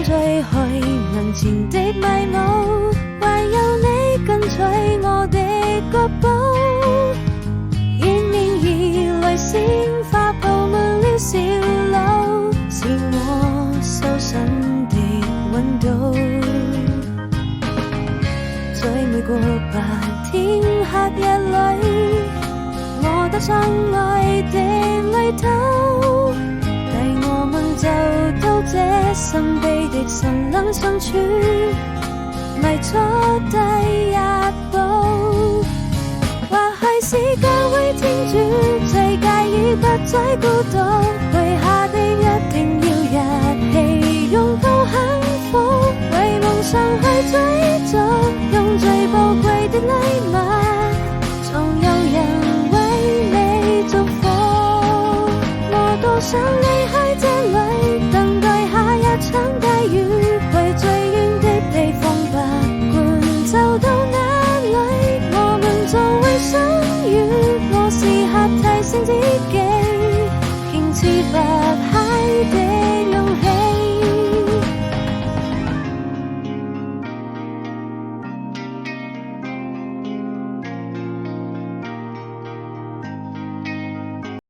風吹去門前的迷霧，唯有你跟隨我的腳步，迎面而來鮮花佈滿了小路，是我修身的溫度。在每個白天黑夜裏，我踏上愛的旅途，帶我們走到這神秘的森林深處，邁出第一步。或許是教會天主最介意不再孤獨，許下的一定要一起擁抱幸福，為夢想去追逐，用最寶貴的禮物，總有人為你祝福。我多想